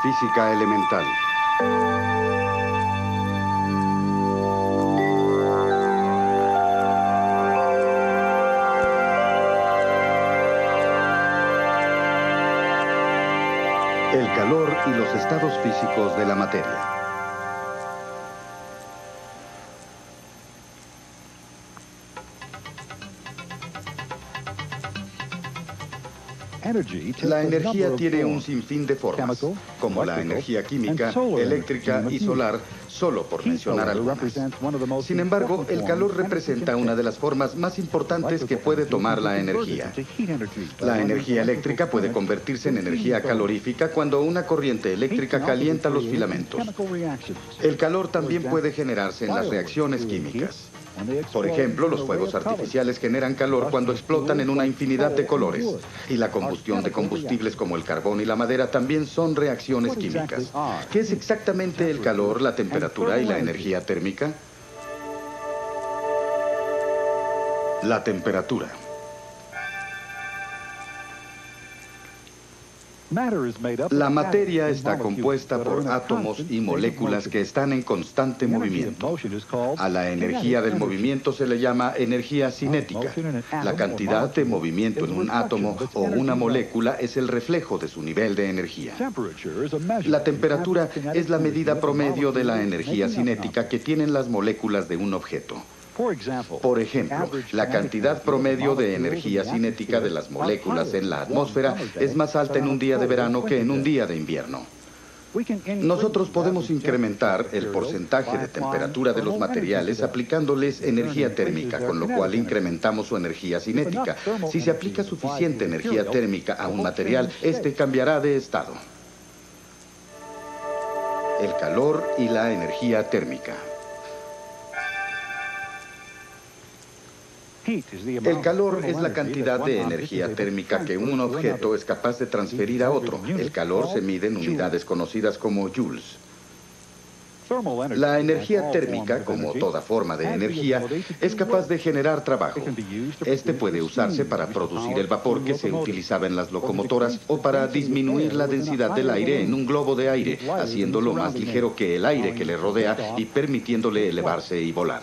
Física elemental. El calor y los estados físicos de la materia. La energía tiene un sinfín de formas, como la energía química, eléctrica y solar, solo por mencionar algunas. Sin embargo, el calor representa una de las formas más importantes que puede tomar la energía. La energía eléctrica puede convertirse en energía calorífica cuando una corriente eléctrica calienta los filamentos. El calor también puede generarse en las reacciones químicas. Por ejemplo, los fuegos artificiales generan calor cuando explotan en una infinidad de colores. Y la combustión de combustibles como el carbón y la madera también son reacciones químicas. ¿Qué es exactamente el calor, la temperatura y la energía térmica? La temperatura. La materia está compuesta por átomos y moléculas que están en constante movimiento. A la energía del movimiento se le llama energía cinética. La cantidad de movimiento en un átomo o una molécula es el reflejo de su nivel de energía. La temperatura es la medida promedio de la energía cinética que tienen las moléculas de un objeto. Por ejemplo, la cantidad promedio de energía cinética de las moléculas en la atmósfera es más alta en un día de verano que en un día de invierno. Nosotros podemos incrementar el porcentaje de temperatura de los materiales aplicándoles energía térmica, con lo cual incrementamos su energía cinética. Si se aplica suficiente energía térmica a un material, este cambiará de estado. El calor y la energía térmica. El calor es la cantidad de energía térmica que un objeto es capaz de transferir a otro. El calor se mide en unidades conocidas como joules. La energía térmica, como toda forma de energía, es capaz de generar trabajo. Este puede usarse para producir el vapor que se utilizaba en las locomotoras o para disminuir la densidad del aire en un globo de aire, haciéndolo más ligero que el aire que le rodea y permitiéndole elevarse y volar.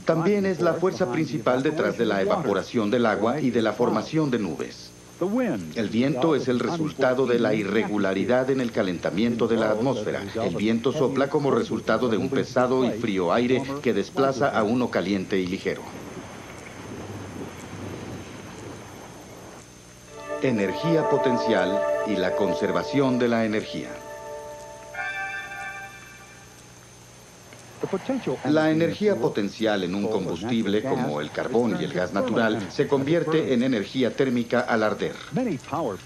También es la fuerza principal detrás de la evaporación del agua y de la formación de nubes. El viento es el resultado de la irregularidad en el calentamiento de la atmósfera. El viento sopla como resultado de un pesado y frío aire que desplaza a uno caliente y ligero. Energía potencial y la conservación de la energía. La energía potencial en un combustible como el carbón y el gas natural se convierte en energía térmica al arder.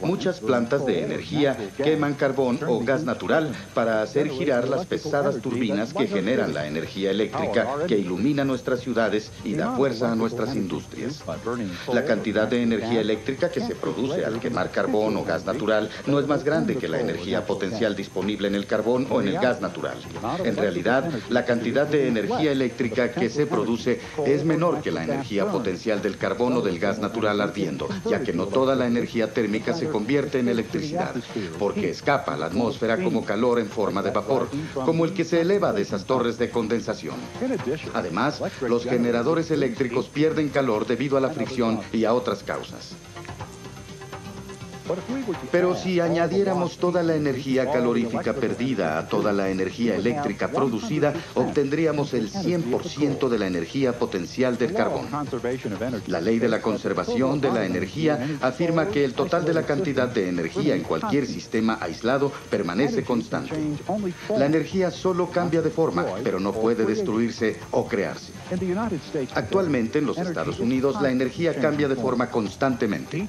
Muchas plantas de energía queman carbón o gas natural para hacer girar las pesadas turbinas que generan la energía eléctrica que ilumina nuestras ciudades y da fuerza a nuestras industrias. La cantidad de energía eléctrica que se produce al quemar carbón o gas natural no es más grande que la energía potencial disponible en el carbón o en el gas natural. En realidad, la cantidad de energía eléctrica que se produce es menor que la energía potencial del carbón o del gas natural ardiendo, ya que no toda la energía térmica se convierte en electricidad, porque escapa a la atmósfera como calor en forma de vapor, como el que se eleva de esas torres de condensación. Además, los generadores eléctricos pierden calor debido a la fricción y a otras causas. Pero si añadiéramos toda la energía calorífica perdida a toda la energía eléctrica producida, obtendríamos el 100% de la energía potencial del carbón. La ley de la conservación de la energía afirma que el total de la cantidad de energía en cualquier sistema aislado permanece constante. La energía solo cambia de forma, pero no puede destruirse o crearse. Actualmente en los Estados Unidos la energía cambia de forma constantemente.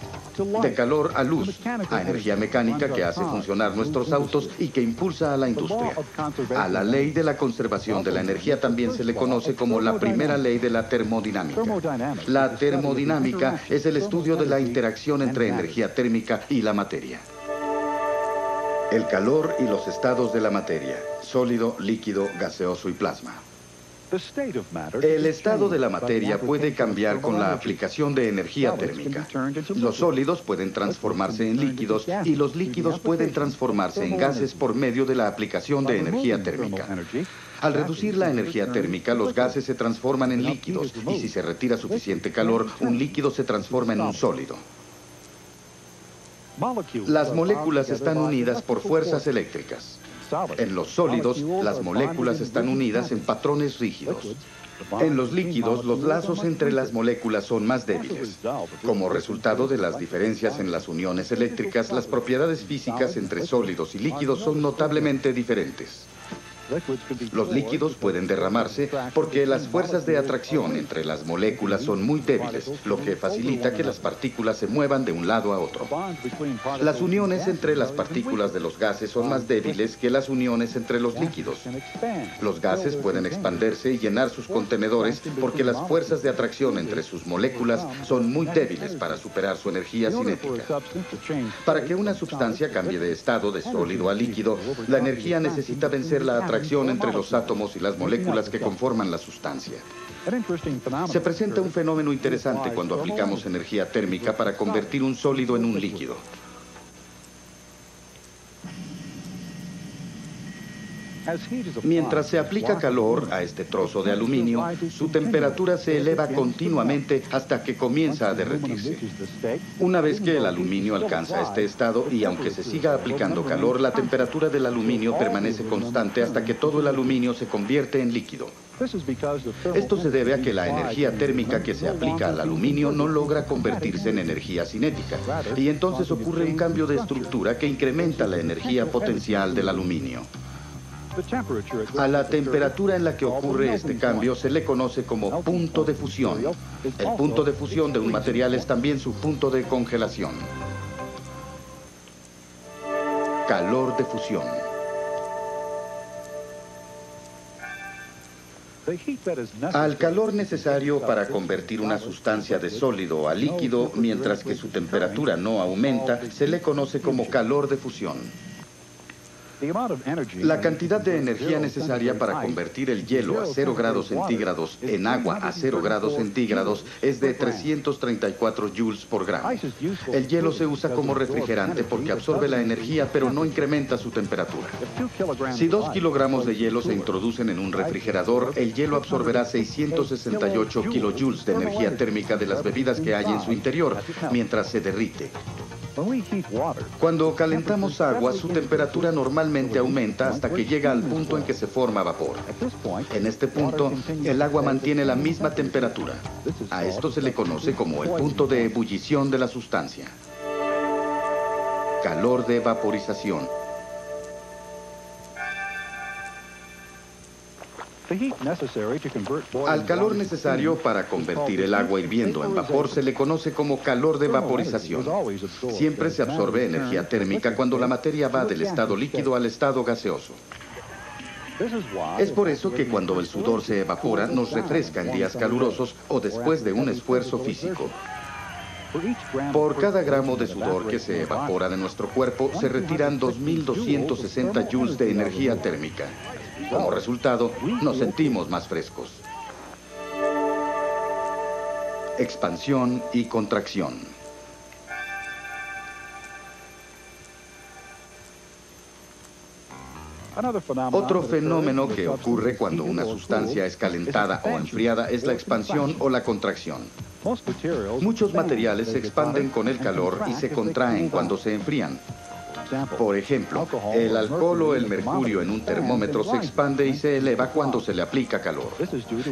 De calor a luz, a energía mecánica que hace funcionar nuestros autos y que impulsa a la industria. A la ley de la conservación de la energía también se le conoce como la primera ley de la termodinámica. La termodinámica es el estudio de la interacción entre energía térmica y la materia. El calor y los estados de la materia: sólido, líquido, gaseoso y plasma. El estado de la materia puede cambiar con la aplicación de energía térmica. Los sólidos pueden transformarse en líquidos y los líquidos pueden transformarse en gases por medio de la aplicación de energía térmica. Al reducir la energía térmica, los gases se transforman en líquidos y si se retira suficiente calor, un líquido se transforma en un sólido. Las moléculas están unidas por fuerzas eléctricas. En los sólidos, las moléculas están unidas en patrones rígidos. En los líquidos, los lazos entre las moléculas son más débiles. Como resultado de las diferencias en las uniones eléctricas, las propiedades físicas entre sólidos y líquidos son notablemente diferentes. Los líquidos pueden derramarse porque las fuerzas de atracción entre las moléculas son muy débiles, lo que facilita que las partículas se muevan de un lado a otro. Las uniones entre las partículas de los gases son más débiles que las uniones entre los líquidos. Los gases pueden expandirse y llenar sus contenedores porque las fuerzas de atracción entre sus moléculas son muy débiles para superar su energía cinética. Para que una sustancia cambie de estado de sólido a líquido, la energía necesita vencer la atracción entre los átomos y las moléculas que conforman la sustancia. Se presenta un fenómeno interesante cuando aplicamos energía térmica para convertir un sólido en un líquido. Mientras se aplica calor a este trozo de aluminio, su temperatura se eleva continuamente hasta que comienza a derretirse. Una vez que el aluminio alcanza este estado y aunque se siga aplicando calor, la temperatura del aluminio permanece constante hasta que todo el aluminio se convierte en líquido. Esto se debe a que la energía térmica que se aplica al aluminio no logra convertirse en energía cinética, y entonces ocurre un cambio de estructura que incrementa la energía potencial del aluminio. A la temperatura en la que ocurre este cambio se le conoce como punto de fusión. El punto de fusión de un material es también su punto de congelación. Calor de fusión. Al calor necesario para convertir una sustancia de sólido a líquido, mientras que su temperatura no aumenta, se le conoce como calor de fusión. La cantidad de energía necesaria para convertir el hielo a 0 grados centígrados en agua a 0 grados centígrados es de 334 joules por gramo. El hielo se usa como refrigerante porque absorbe la energía pero no incrementa su temperatura. Si 2 kilogramos de hielo se introducen en un refrigerador, el hielo absorberá 668 kilojoules de energía térmica de las bebidas que hay en su interior mientras se derrite. Cuando calentamos agua, su temperatura normalmente aumenta hasta que llega al punto en que se forma vapor. En este punto, el agua mantiene la misma temperatura. A esto se le conoce como el punto de ebullición de la sustancia. Calor de vaporización. Al calor necesario para convertir el agua hirviendo en vapor se le conoce como calor de vaporización. Siempre se absorbe energía térmica cuando la materia va del estado líquido al estado gaseoso. Es por eso que cuando el sudor se evapora nos refresca en días calurosos o después de un esfuerzo físico. Por cada gramo de sudor que se evapora de nuestro cuerpo se retiran 2.260 joules de energía térmica. Como resultado, nos sentimos más frescos. Expansión y contracción. Otro fenómeno que ocurre cuando una sustancia es calentada o enfriada es la expansión o la contracción. Muchos materiales se expanden con el calor y se contraen cuando se enfrían. Por ejemplo, el alcohol o el mercurio en un termómetro se expande y se eleva cuando se le aplica calor.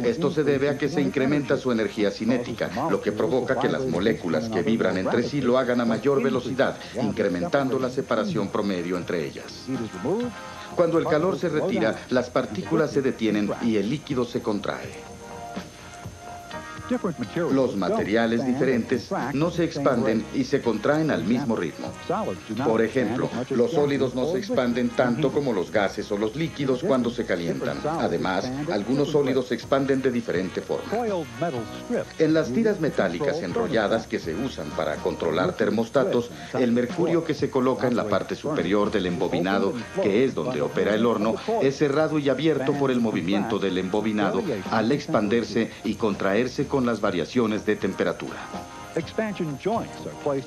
Esto se debe a que se incrementa su energía cinética, lo que provoca que las moléculas que vibran entre sí lo hagan a mayor velocidad, incrementando la separación promedio entre ellas. Cuando el calor se retira, las partículas se detienen y el líquido se contrae. Los materiales diferentes no se expanden y se contraen al mismo ritmo. Por ejemplo, los sólidos no se expanden tanto como los gases o los líquidos cuando se calientan. Además, algunos sólidos se expanden de diferente forma. En las tiras metálicas enrolladas que se usan para controlar termostatos, el mercurio que se coloca en la parte superior del embobinado, que es donde opera el horno, es cerrado y abierto por el movimiento del embobinado al expandirse y contraerse con las variaciones de temperatura.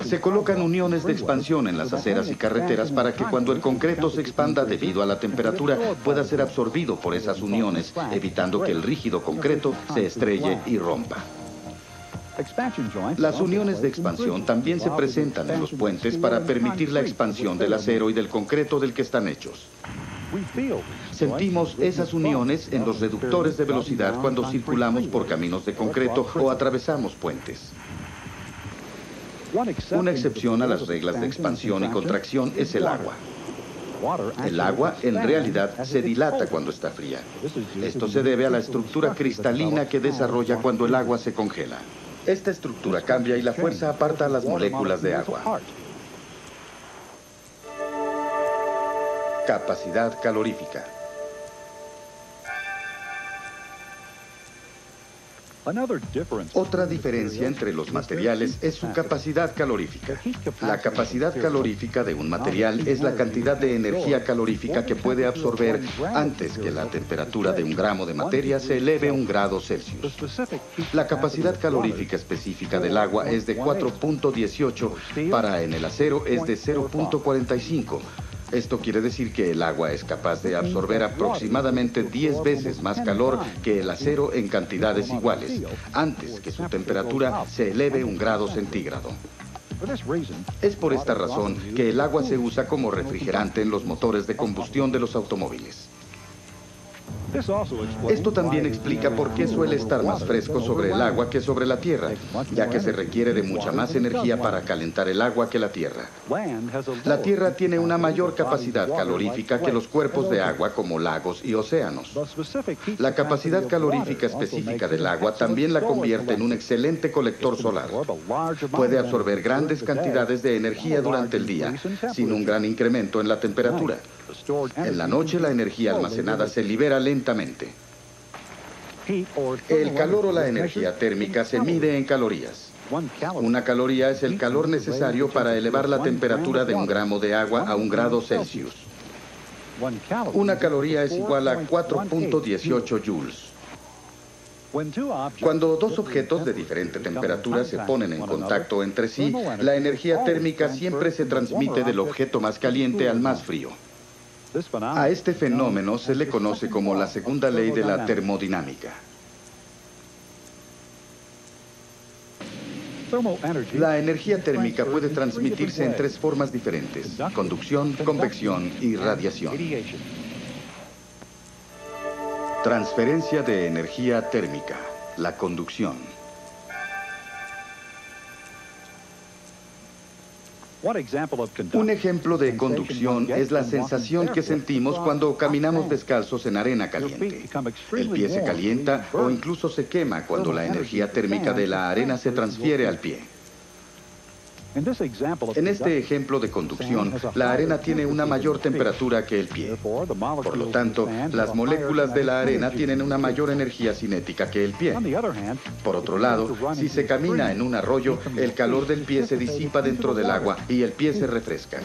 Se colocan uniones de expansión en las aceras y carreteras para que cuando el concreto se expanda debido a la temperatura pueda ser absorbido por esas uniones, evitando que el rígido concreto se estrelle y rompa. Las uniones de expansión también se presentan en los puentes para permitir la expansión del acero y del concreto del que están hechos. Sentimos esas uniones en los reductores de velocidad cuando circulamos por caminos de concreto o atravesamos puentes. Una excepción a las reglas de expansión y contracción es el agua. El agua en realidad se dilata cuando está fría. Esto se debe a la estructura cristalina que desarrolla cuando el agua se congela. Esta estructura cambia y la fuerza aparta a las moléculas de agua. Capacidad calorífica. Otra diferencia entre los materiales es su capacidad calorífica. La capacidad calorífica de un material es la cantidad de energía calorífica que puede absorber antes que la temperatura de un gramo de materia se eleve 1 grado Celsius. La capacidad calorífica específica del agua es de 4.18, para en el acero es de 0.45. Esto quiere decir que el agua es capaz de absorber aproximadamente 10 veces más calor que el acero en cantidades iguales, antes que su temperatura se eleve 1 grado centígrado. Es por esta razón que el agua se usa como refrigerante en los motores de combustión de los automóviles. Esto también explica por qué suele estar más fresco sobre el agua que sobre la tierra, ya que se requiere de mucha más energía para calentar el agua que la tierra. La tierra tiene una mayor capacidad calorífica que los cuerpos de agua como lagos y océanos. La capacidad calorífica específica del agua también la convierte en un excelente colector solar. Puede absorber grandes cantidades de energía durante el día, sin un gran incremento en la temperatura. En la noche la energía almacenada se libera lentamente. El calor o la energía térmica se mide en calorías. Una caloría es el calor necesario para elevar la temperatura de 1 gramo de agua a 1 grado Celsius. Una caloría es igual a 4.18 joules. Cuando dos objetos de diferente temperatura se ponen en contacto entre sí, la energía térmica siempre se transmite del objeto más caliente al más frío. A este fenómeno se le conoce como la segunda ley de la termodinámica. La energía térmica puede transmitirse en 3 formas diferentes: conducción, convección y radiación. Transferencia de energía térmica, la conducción. Un ejemplo de conducción es la sensación que sentimos cuando caminamos descalzos en arena caliente. El pie se calienta o incluso se quema cuando la energía térmica de la arena se transfiere al pie. En este ejemplo de conducción, la arena tiene una mayor temperatura que el pie. Por lo tanto, las moléculas de la arena tienen una mayor energía cinética que el pie. Por otro lado, si se camina en un arroyo, el calor del pie se disipa dentro del agua y el pie se refresca.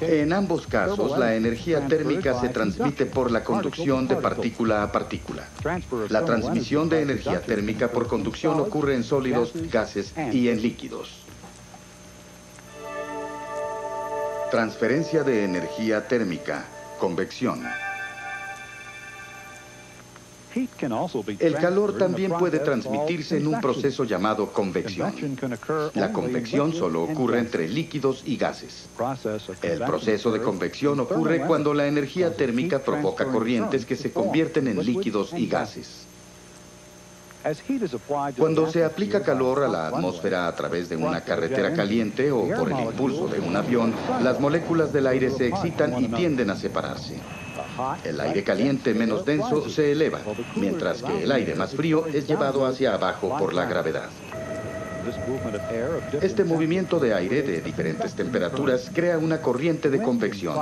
En ambos casos, la energía térmica se transmite por la conducción de partícula a partícula. La transmisión de energía térmica por conducción ocurre en sólidos, gases y en líquidos. Transferencia de energía térmica, convección. El calor también puede transmitirse en un proceso llamado convección. La convección solo ocurre entre líquidos y gases. El proceso de convección ocurre cuando la energía térmica provoca corrientes que se convierten en líquidos y gases. Cuando se aplica calor a la atmósfera a través de una carretera caliente o por el impulso de un avión, las moléculas del aire se excitan y tienden a separarse. El aire caliente menos denso se eleva, mientras que el aire más frío es llevado hacia abajo por la gravedad. Este movimiento de aire de diferentes temperaturas crea una corriente de convección.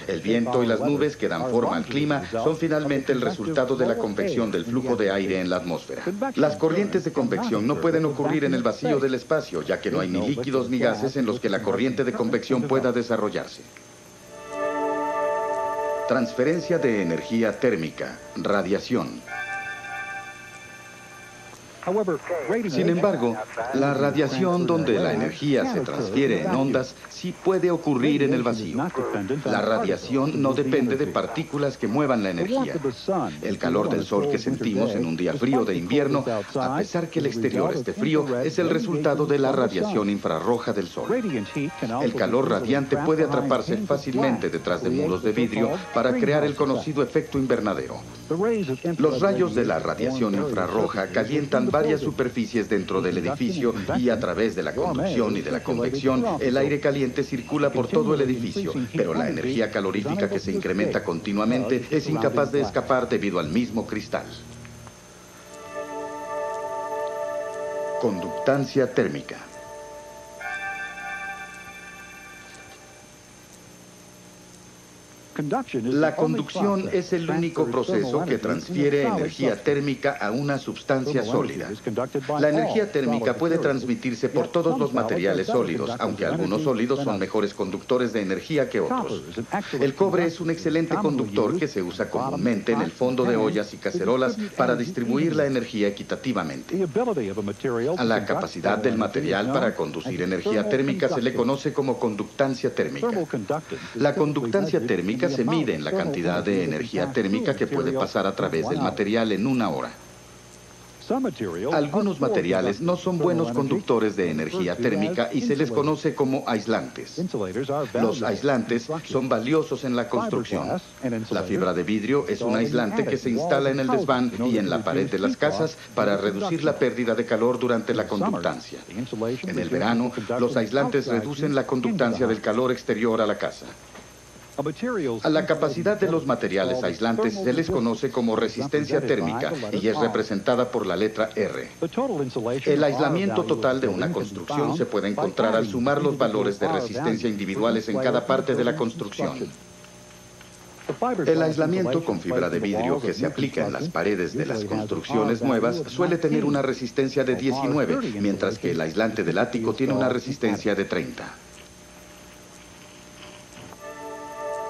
El viento y las nubes que dan forma al clima son finalmente el resultado de la convección del flujo de aire en la atmósfera. Las corrientes de convección no pueden ocurrir en el vacío del espacio, ya que no hay ni líquidos ni gases en los que la corriente de convección pueda desarrollarse. Transferencia de energía térmica, radiación. Sin embargo, la radiación donde la energía se transfiere en ondas sí puede ocurrir en el vacío. La radiación no depende de partículas que muevan la energía. El calor del sol que sentimos en un día frío de invierno, a pesar que el exterior esté frío, es el resultado de la radiación infrarroja del sol. El calor radiante puede atraparse fácilmente detrás de muros de vidrio para crear el conocido efecto invernadero. Los rayos de la radiación infrarroja calientan varias superficies dentro del edificio y a través de la conducción y de la convección, el aire caliente circula por todo el edificio, pero la energía calorífica que se incrementa continuamente es incapaz de escapar debido al mismo cristal. Conductancia térmica. La conducción es el único proceso que transfiere energía térmica a una sustancia sólida. La energía térmica puede transmitirse por todos los materiales sólidos, aunque algunos sólidos son mejores conductores de energía que otros. El cobre es un excelente conductor que se usa comúnmente en el fondo de ollas y cacerolas para distribuir la energía equitativamente. A la capacidad del material para conducir energía térmica se le conoce como conductancia térmica. La conductancia térmica se mide en la cantidad de energía térmica que puede pasar a través del material en una hora. Algunos materiales no son buenos conductores de energía térmica y se les conoce como aislantes. Los aislantes son valiosos en la construcción. La fibra de vidrio es un aislante que se instala en el desván y en la pared de las casas para reducir la pérdida de calor durante la conductancia. En el verano, los aislantes reducen la conductancia del calor exterior a la casa. A la capacidad de los materiales aislantes se les conoce como resistencia térmica y es representada por la letra R. El aislamiento total de una construcción se puede encontrar al sumar los valores de resistencia individuales en cada parte de la construcción. El aislamiento con fibra de vidrio que se aplica en las paredes de las construcciones nuevas suele tener una resistencia de 19, mientras que el aislante del ático tiene una resistencia de 30.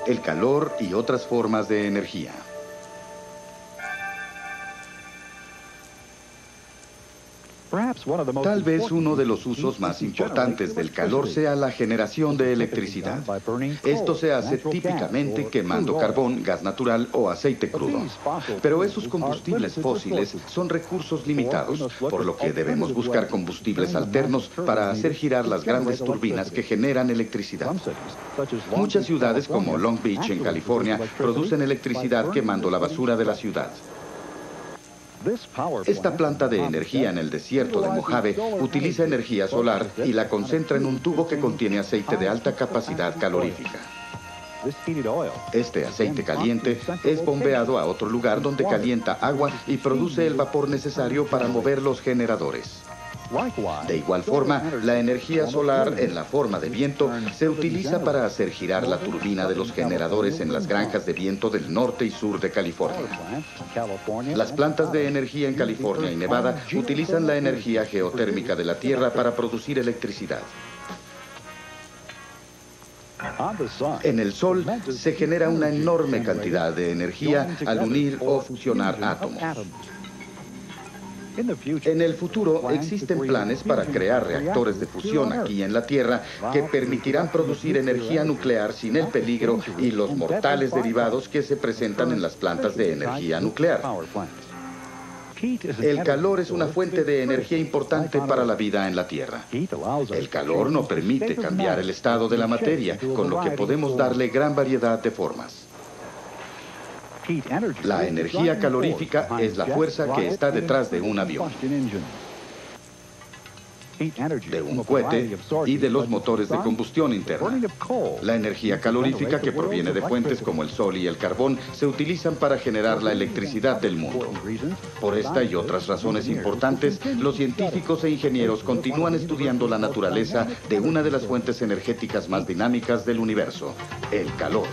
El calor y otras formas de energía. Tal vez uno de los usos más importantes del calor sea la generación de electricidad. Esto se hace típicamente quemando carbón, gas natural o aceite crudo. Pero esos combustibles fósiles son recursos limitados, por lo que debemos buscar combustibles alternos para hacer girar las grandes turbinas que generan electricidad. Muchas ciudades como Long Beach, en California, producen electricidad quemando la basura de la ciudad. Esta planta de energía en el desierto de Mojave utiliza energía solar y la concentra en un tubo que contiene aceite de alta capacidad calorífica. Este aceite caliente es bombeado a otro lugar donde calienta agua y produce el vapor necesario para mover los generadores. De igual forma, la energía solar en la forma de viento se utiliza para hacer girar la turbina de los generadores en las granjas de viento del norte y sur de California. Las plantas de energía en California y Nevada utilizan la energía geotérmica de la Tierra para producir electricidad. En el Sol se genera una enorme cantidad de energía al unir o fusionar átomos. En el futuro existen planes para crear reactores de fusión aquí en la Tierra que permitirán producir energía nuclear sin el peligro y los mortales derivados que se presentan en las plantas de energía nuclear. El calor es una fuente de energía importante para la vida en la Tierra. El calor no permite cambiar el estado de la materia, con lo que podemos darle gran variedad de formas. La energía calorífica es la fuerza que está detrás de un avión. de un cohete y de los motores de combustión interna. La energía calorífica que proviene de fuentes como el sol y el carbón se utilizan para generar la electricidad del mundo. Por esta y otras razones importantes, los científicos e ingenieros continúan estudiando la naturaleza de una de las fuentes energéticas más dinámicas del universo, el calor.